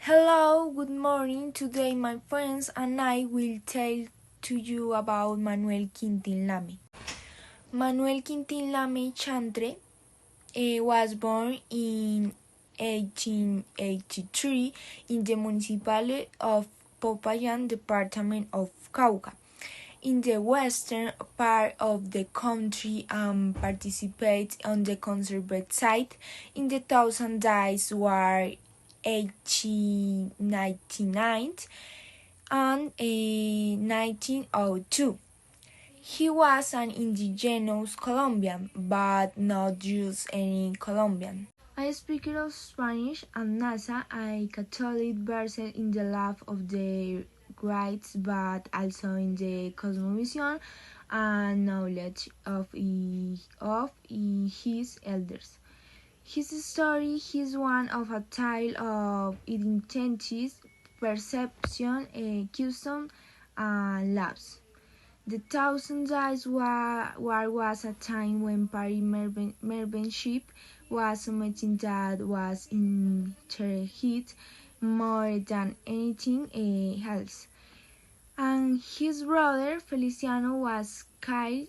Hello, good morning. Today my friends and I will tell to you about Manuel Quintín Lame. Manuel Quintín Lame Chantre was born in 1883 in the municipality of Popayán, department of Cauca, in the western part of the country and participated on the conservative side in the Thousand Days War 1899 and 1902. He was an indigenous Colombian, but not just any Colombian. I speak of Spanish and NASA, a Catholic versed in the love of the rights, but also in the cosmovision and knowledge of his elders. His story is one of a tale of identities, perception, custom, and loves. The Thousand Days War was a time when Paris merchantship was something that was interested more than anything else. And his brother Feliciano was killed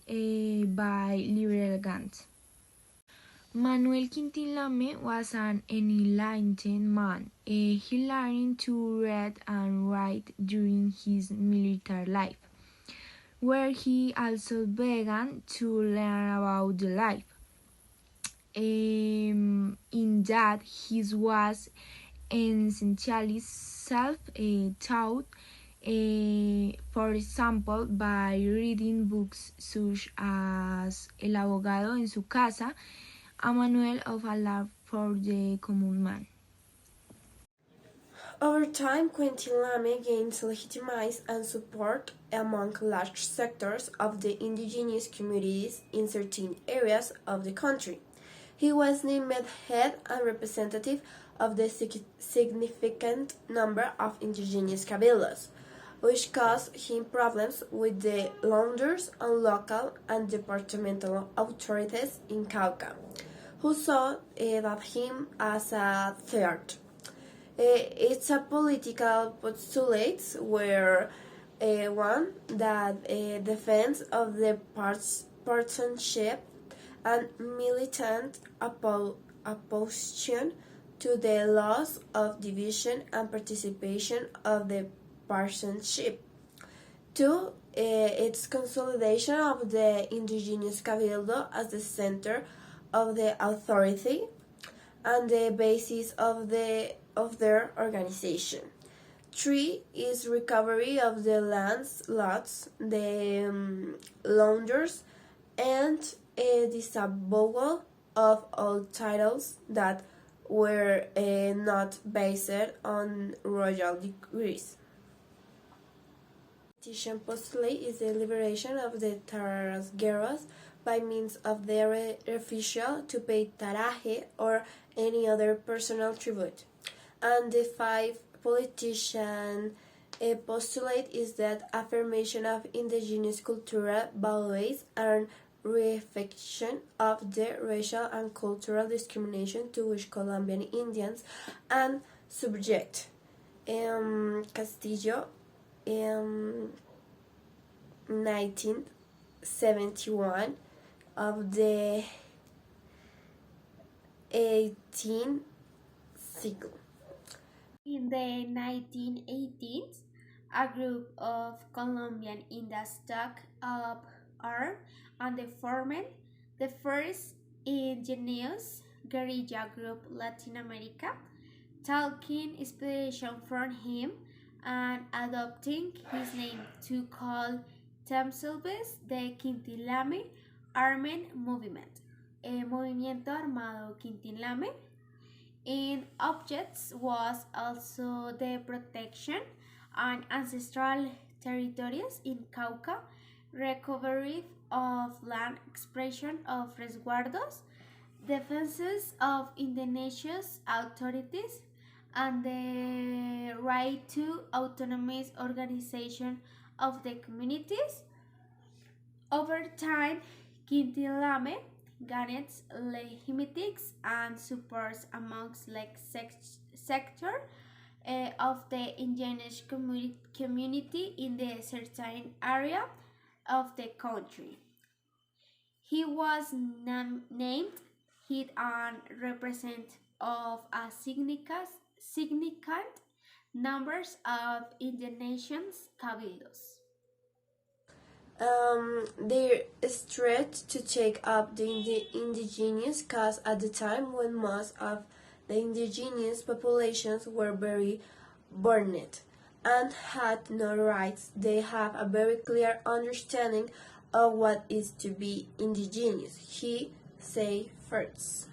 by Libreto. Manuel Quintín Lame was an enlightened man. He learned to read and write during his military life, where he also began to learn about the life. In that he was essentially self-taught, for example, by reading books such as El abogado en su casa, a manual of a law for the common man. Over time, Quintín Lame gained legitimacy and support among large sectors of the indigenous communities in certain areas of the country. He was named head and representative of the significant number of indigenous cabildos, which caused him problems with the landers and local and departmental authorities in Cauca, who saw him as a threat. It's a political postulate where one that defense of the partisanship and militant opposition to the laws of division and participation of the partisanship. Two, its consolidation of the indigenous cabildo as the center of the authority and the basis of their organization. 3 is recovery of the lots, the launders, and a disavowal of all titles that were not based on royal decrees. The petition postulate is the liberation of the tarasgueros by means of their refusal to pay taraje or any other personal tribute. And the 5 politician postulate is that affirmation of indigenous cultural values and reflection of the racial and cultural discrimination to which Colombian Indians and subject. Castillo, 1971, of the 18th cycle. In the 1980s, a group of Colombian Indians took up arms and they formed the first indigenous guerrilla group Latin America, taking inspiration from him and adopting his name to call themselves the Quintín Lame Armed Movement, Movimiento Armado Quintín Lame. In objects was also the protection and ancestral territories in Cauca, recovery of land, expression of resguardos, defenses of indigenous authorities, and the right to autonomous organization of the communities. Over time, Quintín Lame gained legitimacy and support amongst sector of the indigenous community in the certain area of the country. He was named it and represent of a significant numbers of Indonesian cabildos. Their threat to take up the indigenous cause at the time when most of the indigenous populations were very burned and had no rights. They have a very clear understanding of what is to be indigenous, he say first.